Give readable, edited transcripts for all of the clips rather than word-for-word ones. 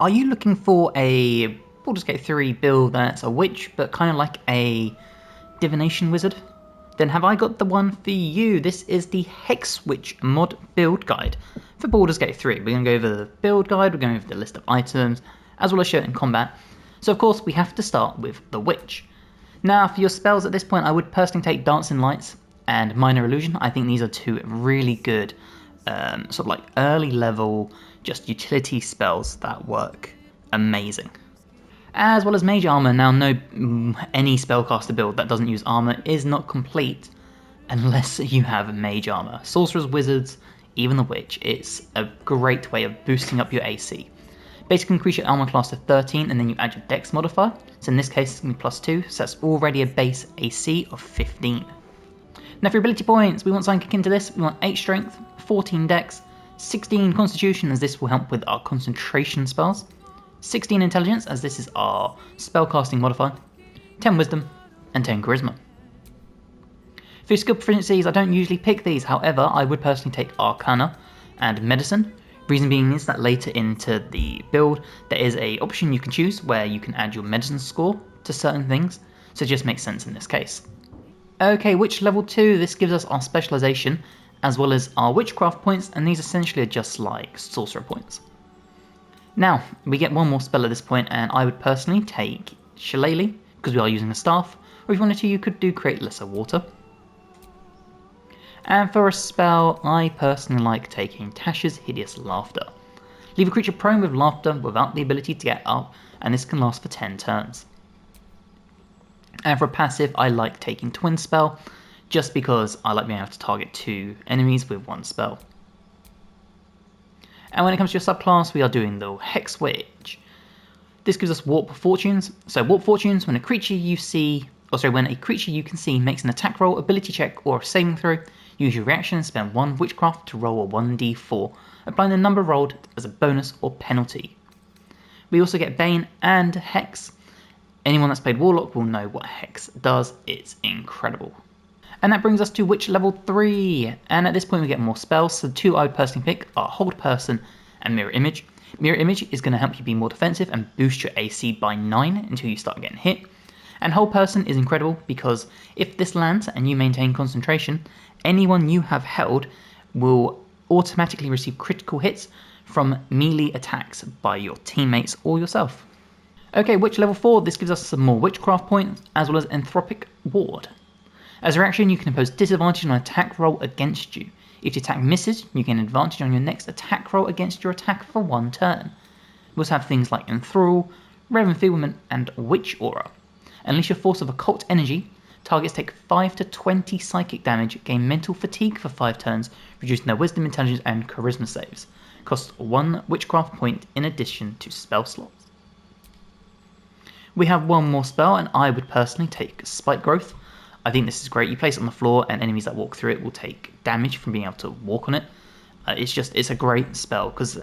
Are you looking for a Baldur's Gate 3 build that's a witch, but kind of like a divination wizard? Then have I got the one for you. This is the Hex Witch Mod build guide for Baldur's Gate 3. We're going to go over the build guide, we're going over the list of items, as well as show it in combat. So of course we have to start with the witch. Now for your spells at this point, I would personally take Dancing Lights and Minor Illusion. I think these are two really good sort of like early level just utility spells that work amazing. As well as Mage Armor. Now any spellcaster build that doesn't use armor is not complete unless you have Mage Armor. Sorcerers, Wizards, even the Witch, it's a great way of boosting up your AC. Basically increase your armor class to 13 and then you add your dex modifier. So in this case it's going to be +2, so that's already a base AC of 15. Now for ability points, we want Psychic into this. We want 8 strength, 14 dex, 16 constitution as this will help with our concentration spells, 16 intelligence as this is our spellcasting modifier, 10 wisdom, and 10 charisma. For your skill proficiencies, I don't usually pick these, however I would personally take Arcana and Medicine. Reason being is that later into the build there is a option you can choose where you can add your medicine score to certain things, so it just makes sense in this case. Okay, Witch level 2, this gives us our specialization as well as our witchcraft points, and these essentially are just like sorcerer points. Now, we get one more spell at this point, and I would personally take Shillelagh, because we are using a staff, or if you wanted to, you could do Create Lesser Water. And for a spell, I personally like taking Tasha's Hideous Laughter. Leave a creature prone with laughter without the ability to get up, and this can last for 10 turns. And for a passive, I like taking Twin Spell, just because I like being able to target 2 enemies with one spell. And when it comes to your subclass, we are doing the Hex Witch. This gives us Warp Fortunes. So Warp Fortunes, when a creature you can see makes an attack roll, ability check, or a saving throw, use your reaction and spend 1 Witchcraft to roll a 1d4, applying the number rolled as a bonus or penalty. We also get Bane and Hex. Anyone that's played Warlock will know what Hex does, it's incredible. And that brings us to Witch level 3, and at this point we get more spells, so the 2 I would personally pick are Hold Person and Mirror Image. Mirror Image is going to help you be more defensive and boost your AC by 9 until you start getting hit. And Hold Person is incredible because if this lands and you maintain concentration, anyone you have held will automatically receive critical hits from melee attacks by your teammates or yourself. Okay, Witch level 4, this gives us some more Witchcraft points as well as Anthropic Ward. As a reaction, you can impose disadvantage on an attack roll against you. If the attack misses, you gain advantage on your next attack roll against your attack for 1 turn. We also have things like Enthrall, Rare Enfeeblement, and Witch Aura. Unleash your force of occult energy. Targets take 5 to 20 psychic damage, gain mental fatigue for 5 turns, reducing their wisdom, intelligence, and charisma saves. Costs 1 witchcraft point in addition to spell slots. We have one more spell, and I would personally take Spike Growth. I think this is great. You place it on the floor and enemies that walk through it will take damage from being able to walk on it. It's a great spell because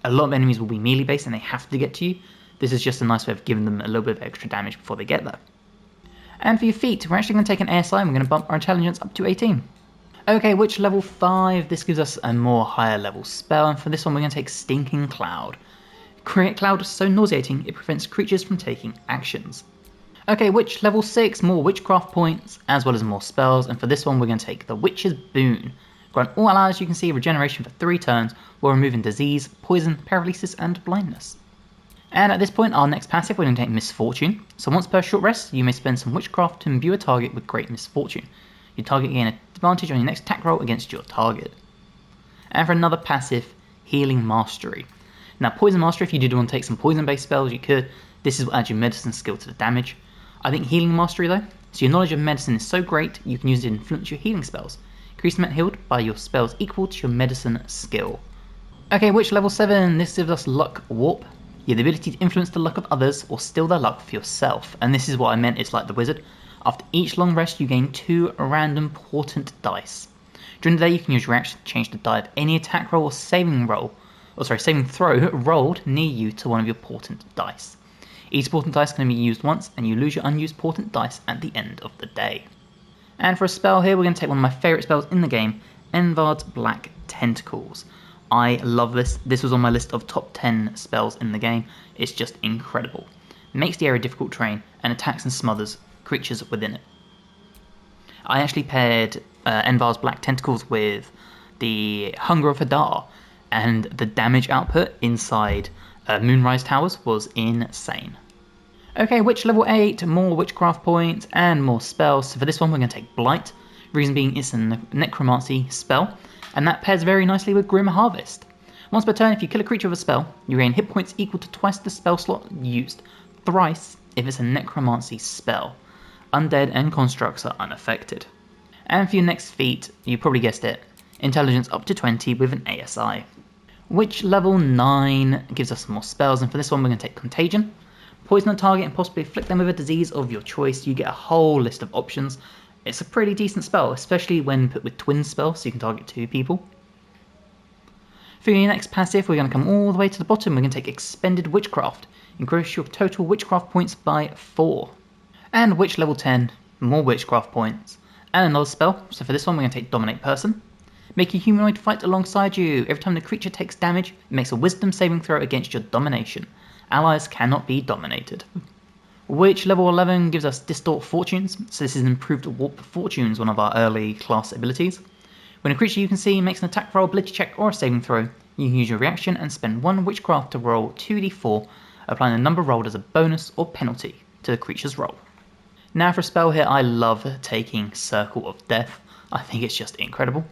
a lot of enemies will be melee based and they have to get to you. This is just a nice way of giving them a little bit of extra damage before they get there. And for your feat, we're actually going to take an ASI and we're going to bump our intelligence up to 18. Okay, Witch level 5, this gives us a more higher level spell, and for this one we're going to take Stinking Cloud. Create Cloud so nauseating it prevents creatures from taking actions. Okay, Witch level 6, more Witchcraft points, as well as more spells, and for this one we're going to take the Witch's Boon. Grant all allies you can see regeneration for 3 turns, while removing disease, poison, paralysis, and blindness. And at this point, our next passive, we're going to take Misfortune. So once per short rest, you may spend some Witchcraft to imbue a target with Great Misfortune. Your target gain advantage on your next attack roll against your target. And for another passive, Healing Mastery. Now Poison Mastery, if you did want to take some poison-based spells, you could. This is what adds your medicine skill to the damage. I think Healing Mastery though, so your knowledge of medicine is so great you can use it to influence your healing spells. Increase amount healed by your spells equal to your medicine skill. Okay, Witch level 7, this gives us Luck Warp. You have the ability to influence the luck of others or steal their luck for yourself, and this is what I meant, it's like the wizard. After each long rest you gain 2 random portent dice. During the day you can use your action to change the die of any attack roll or saving throw rolled near you to one of your portent dice. Each portent dice can be used once, and you lose your unused portent dice at the end of the day. And for a spell here, we're going to take one of my favourite spells in the game, Envard's Black Tentacles. I love this. This was on my list of top 10 spells in the game. It's just incredible. It makes the area difficult terrain and attacks and smothers creatures within it. I actually paired Envar's Black Tentacles with the Hunger of Hadar, and the damage output inside Moonrise Towers was insane. Okay, Witch level 8, more Witchcraft points, and more spells. So for this one we're going to take Blight, reason being it's a Necromancy spell, and that pairs very nicely with Grim Harvest. Once per turn, if you kill a creature with a spell, you gain hit points equal to twice the spell slot used, thrice if it's a Necromancy spell. Undead and constructs are unaffected. And for your next feat, you probably guessed it, Intelligence up to 20 with an ASI. Witch level 9 gives us some more spells, and for this one we're going to take Contagion. Poison a target and possibly afflict them with a disease of your choice. You get a whole list of options. It's a pretty decent spell, especially when put with twin spells, so you can target 2 people. For your next passive, we're going to come all the way to the bottom. We're going to take Expended Witchcraft. Increase your total Witchcraft points by 4. And Witch level 10, more Witchcraft points. And another spell, so for this one we're going to take Dominate Person. Make a humanoid fight alongside you. Every time the creature takes damage, it makes a wisdom saving throw against your domination. Allies cannot be dominated. Witch level 11 gives us Distort Fortunes, so this is an improved Warp Fortunes, one of our early class abilities. When a creature you can see makes an attack roll, ability check, or a saving throw, you can use your reaction and spend 1 Witchcraft to roll 2d4, applying the number rolled as a bonus or penalty to the creature's roll. Now for a spell here, I love taking Circle of Death. I think it's just incredible.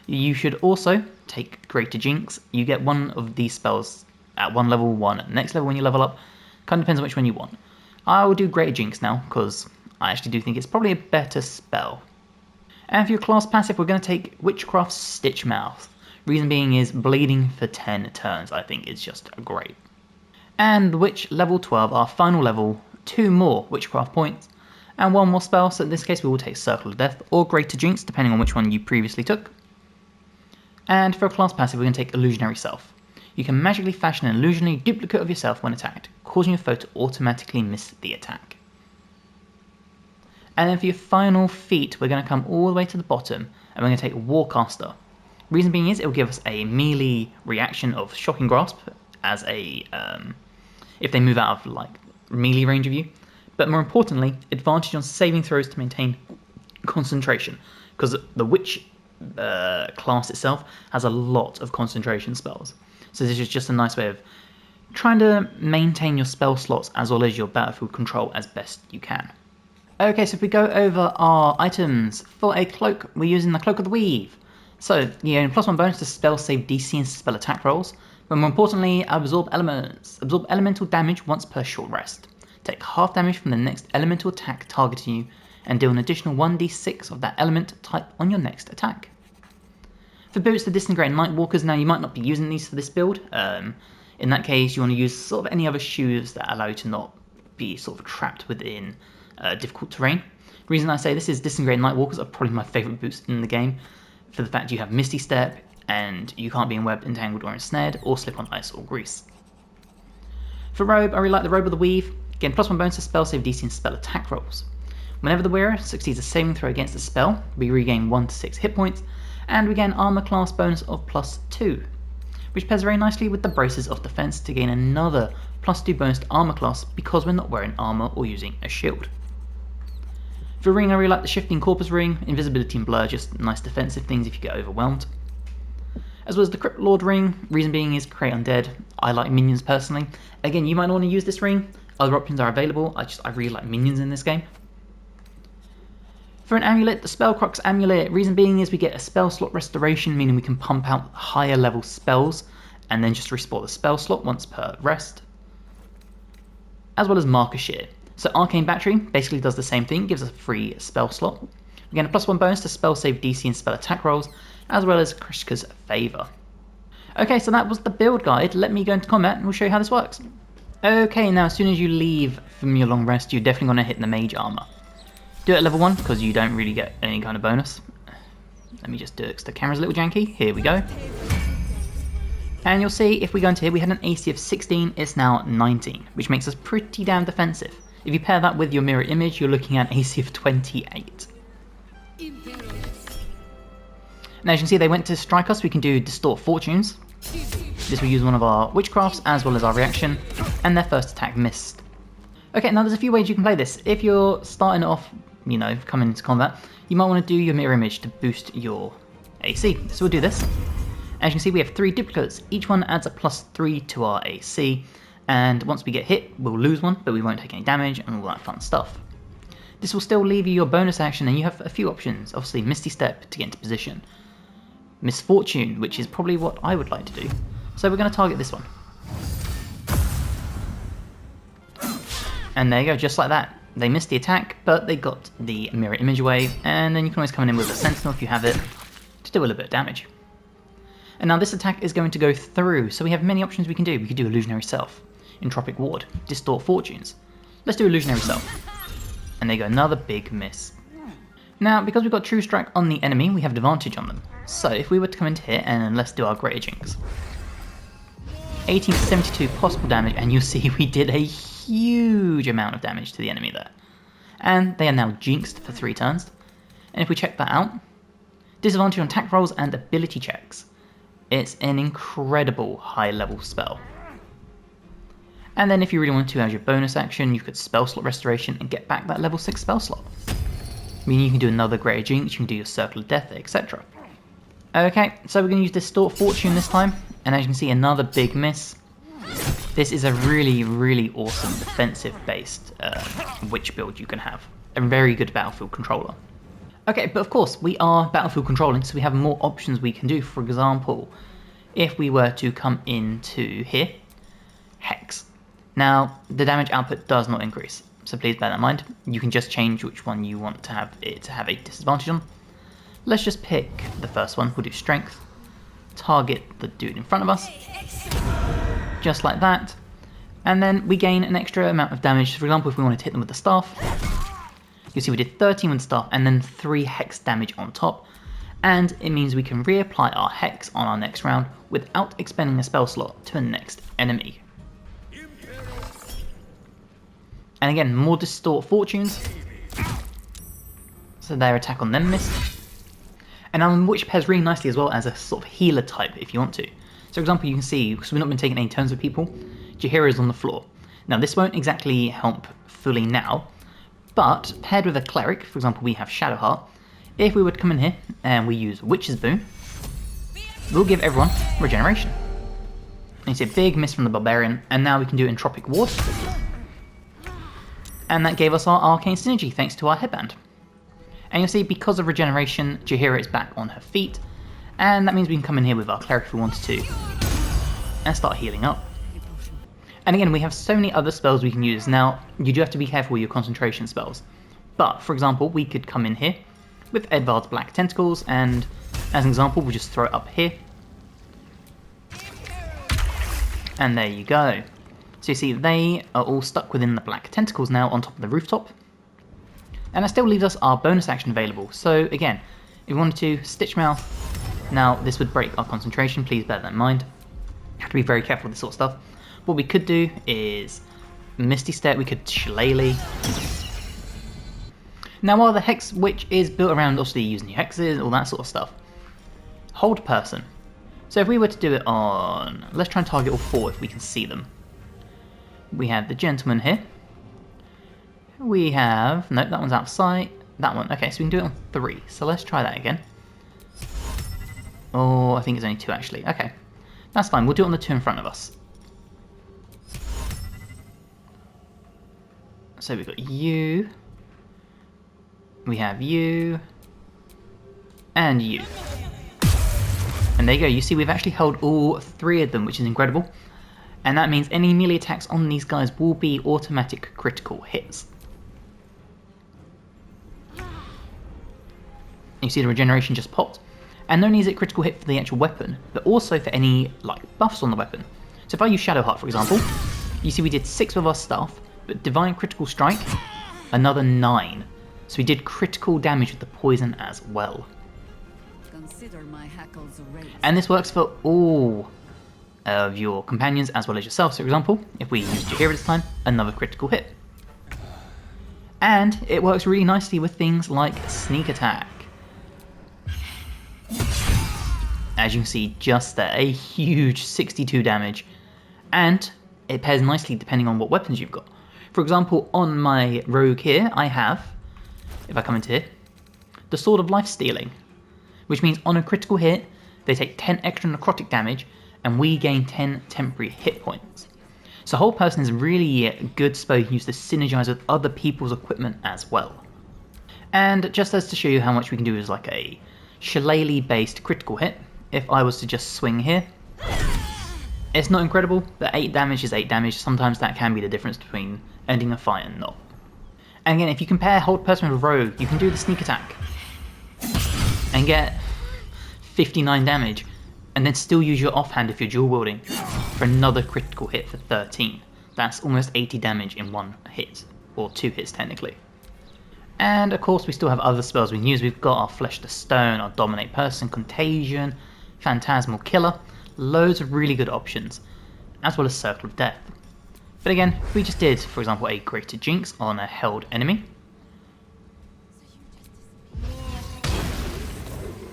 You should also take Greater Jinx. You get one of these spells at level 1. At the next level when you level up, kind of depends on which one you want. I will do Greater Jinx now, because I actually do think it's probably a better spell. And for your class passive, we're going to take Witchcraft Stitch Mouth. Reason being is bleeding for 10 turns, I think is just great. And Witch level 12, our final level, 2 more Witchcraft points, and 1 more spell, so in this case we will take Circle of Death or Greater Jinx, depending on which one you previously took. And for a class passive, we're going to take Illusionary Self. You can magically fashion an illusionary duplicate of yourself when attacked, causing your foe to automatically miss the attack. And then for your final feat, we're going to come all the way to the bottom, and we're going to take Warcaster. Reason being is it will give us a melee reaction of Shocking Grasp as a if they move out of like melee range of you, but more importantly, advantage on saving throws to maintain concentration, because the Witch class itself has a lot of concentration spells. So this is just a nice way of trying to maintain your spell slots as well as your battlefield control as best you can. Okay, so if we go over our items, for a cloak, we're using the Cloak of the Weave. So you gain +1 bonus to spell save DC and spell attack rolls, but more importantly, absorb elements. Absorb elemental damage once per short rest. Take half damage from the next elemental attack targeting you, and deal an additional 1d6 of that element type on your next attack. For boots, the Disintegrating Nightwalkers, now you might not be using these for this build. In that case, you want to use sort of any other shoes that allow you to not be sort of trapped within difficult terrain. The reason I say this is Disintegrating Nightwalkers are probably my favourite boots in the game, for the fact you have Misty Step, and you can't be enwebbed, entangled, or ensnared, or slip on ice or grease. For robe, I really like the Robe of the Weave. Again, +1 bonus to spell save DC and spell attack rolls. Whenever the wearer succeeds a saving throw against a spell, we regain 1 to 6 hit points, and we gain armor class bonus of +2, which pairs very nicely with the Braces of Defense to gain another +2 bonus to armor class because we're not wearing armor or using a shield. For ring, I really like the Shifting Corpus ring, invisibility and blur, just nice defensive things if you get overwhelmed. As well as the Crypt Lord ring, reason being is create undead. I like minions personally. Again, you might not want to use this ring, other options are available, I really like minions in this game. For an amulet, the Spellcrux amulet, reason being is we get a spell slot restoration, meaning we can pump out higher level spells and then just restore the spell slot once per rest. As well as Marker Shear. So Arcane Battery basically does the same thing, gives us a free spell slot. We get a +1 bonus to spell save DC and spell attack rolls, as well as Krishka's Favour. Okay, so that was the build guide. Let me go into combat and we'll show you how this works. Okay, now as soon as you leave from your long rest, you're definitely going to hit the Mage Armour. Do it at level 1 because you don't really get any kind of bonus. Let me just do it because the camera's a little janky. Here we go. And you'll see if we go into here, we had an AC of 16, it's now 19, which makes us pretty damn defensive. If you pair that with your mirror image, you're looking at AC of 28. Now as you can see, they went to strike us. We can do Distort Fortunes. This will use one of our witchcrafts as well as our reaction, and their first attack missed. Okay, now there's a few ways you can play this. If you're starting off, you know, coming into combat, you might want to do your mirror image to boost your AC. So we'll do this. As you can see, we have 3 duplicates. Each one adds a +3 to our AC, and once we get hit, we'll lose one, but we won't take any damage and all that fun stuff. This will still leave you your bonus action, and you have a few options. Obviously, Misty Step to get into position. Misfortune, which is probably what I would like to do. So we're going to target this one. And there you go, just like that. They missed the attack, but they got the mirror image away, and then you can always come in with a Sentinel if you have it, to do a little bit of damage. And now this attack is going to go through, so we have many options we can do. We could do Illusionary Self, Entropic Ward, Distort Fortunes. Let's do Illusionary Self. And there you go, another big miss. Now, because we've got True Strike on the enemy, we have advantage on them. So if we were to come into here, and let's do our Greater Jinx. 18 to 72 possible damage, and you'll see we did a huge amount of damage to the enemy there. And they are now jinxed for 3 turns. And if we check that out, disadvantage on attack rolls and ability checks. It's an incredible high level spell. And then if you really want to, as your bonus action, you could spell slot restoration and get back that level 6 spell slot. Meaning you can do another Greater Jinx, you can do your Circle of Death, etc. Okay, so we're going to use Distort Fortune this time, and as you can see, another big miss. This is a really, really awesome defensive-based witch build you can have. A very good battlefield controller. Okay, but of course, we are battlefield controlling, so we have more options we can do. For example, if we were to come into here, Hex. Now, the damage output does not increase, so please bear that in mind. You can just change which one you want to have it to have a disadvantage on. Let's just pick the first one. We'll do Strength. Target the dude in front of us. Just like that. And then we gain an extra amount of damage. For example, if we wanted to hit them with the staff, you'll see we did 13 with the staff and then 3 hex damage on top. And it means we can reapply our hex on our next round without expending a spell slot to the next enemy. And again, more Distort Fortunes. So their attack on them missed. And which pairs really nicely as well as a sort of healer type if you want to. So for example, you can see, because we've not been taking any turns with people, Jaheira is on the floor. Now this won't exactly help fully now, but paired with a cleric, for example we have Shadowheart, if we were to come in here and we use Witch's Boon, we'll give everyone regeneration. And you see a big miss from the Barbarian, and now we can do Entropic Ward. And that gave us our Arcane Synergy thanks to our headband. And you'll see because of regeneration, Jaheira is back on her feet, and that means we can come in here with our cleric if we wanted to, and start healing up. And again, we have so many other spells we can use. Now, you do have to be careful with your concentration spells. But, for example, we could come in here with Edvard's Black Tentacles, and as an example, we'll just throw it up here. And there you go. So you see, they are all stuck within the Black Tentacles now on top of the rooftop. And that still leaves us our bonus action available. So again, if we wanted to Stitch Mouth, now this would break our concentration, please bear that in mind. You have to be very careful with this sort of stuff. What we could do is Misty Step, we could Shillelagh. Now while the Hex Witch is built around obviously using your hexes, all that sort of stuff, Hold Person. So if we were to do it on, let's try and target all 4 if we can see them. We have the gentleman here. We have, nope, that one's out of sight. That one, okay, so we can do it on 3. So let's try that again. Oh, I think it's only 2 actually. Okay, that's fine. We'll do it on the 2 in front of us. So we've got you. We have you. And you. And there you go. You see we've actually held all 3 of them, which is incredible. And that means any melee attacks on these guys will be automatic critical hits. You see the regeneration just popped. And not only is it critical hit for the actual weapon, but also for any like buffs on the weapon. So if I use Shadowheart for example, you see we did 6 with our staff, but Divine Critical Strike, another 9. So we did critical damage with the poison as well. Consider my hackles raised. And this works for all of your companions as well as yourself. So for example, if we use Jaheira this time, another critical hit. And it works really nicely with things like Sneak Attack. as you can see just there, a huge 62 damage, and it pairs nicely depending on what weapons you've got. For example, on my rogue here, I have, if I come into here, the Sword of Life Stealing, which means on a critical hit, they take 10 extra necrotic damage, and we gain 10 temporary hit points. So Whole Person is really a good spell you can use to synergize with other people's equipment as well. And just as to show you how much we can do as like a shillelagh based critical hit, if I was to just swing here, it's not incredible, but 8 damage is 8 damage. Sometimes that can be the difference between ending a fight and not. And again, if you compare Hold Person with Rogue, you can do the sneak attack and get 59 damage, and then still use your offhand if you're dual wielding for another critical hit for 13. That's almost 80 damage in one hit, or 2 hits technically. And of course we still have other spells we can use. We've got our Flesh to Stone, our Dominate Person, Contagion, Phantasmal Killer, loads of really good options, as well as Circle of Death. But again, we just did, for example, a Greater Jinx on a held enemy.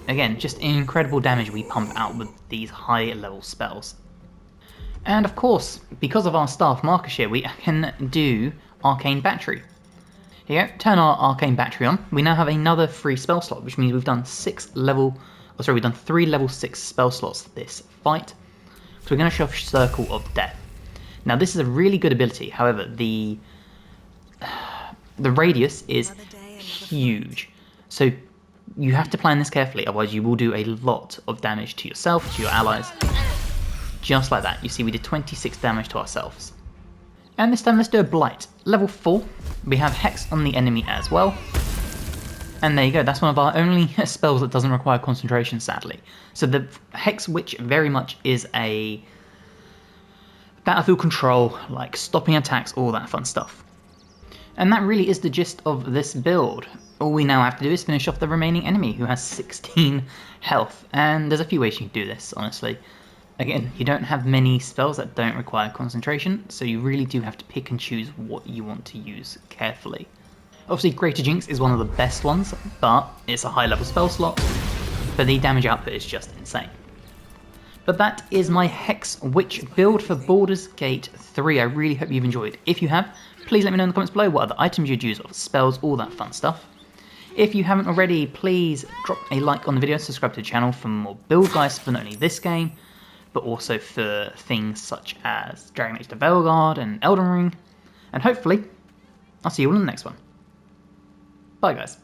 Again, just incredible damage we pump out with these high level spells. And of course, because of our staff marker share, we can do Arcane Battery. Here you go, turn our Arcane Battery on. We now have another free spell slot, which means we've done 3 level 6 spell slots this fight. So we're going to show Circle of Death. Now this is a really good ability, however the radius is huge. So you have to plan this carefully, otherwise you will do a lot of damage to yourself, to your allies. Just like that, you see we did 26 damage to ourselves. And this time let's do a Blight. Level 4, we have Hex on the enemy as well. And there you go, that's one of our only spells that doesn't require concentration, sadly. So the Hex Witch very much is a battlefield control, like stopping attacks, all that fun stuff. And that really is the gist of this build. All we now have to do is finish off the remaining enemy, who has 16 health. And there's a few ways you can do this, honestly. Again, you don't have many spells that don't require concentration, so you really do have to pick and choose what you want to use carefully. Obviously, Greater Jinx is one of the best ones, but it's a high level spell slot, but the damage output is just insane. But that is my Hex Witch build for Baldur's Gate 3. I really hope you've enjoyed. If you have, please let me know in the comments below what other items you'd use, or spells, all that fun stuff. If you haven't already, please drop a like on the video, subscribe to the channel for more build guides for not only this game, but also for things such as Dragon Age to Veilguard and Elden Ring. And hopefully, I'll see you all in the next one. Bye guys.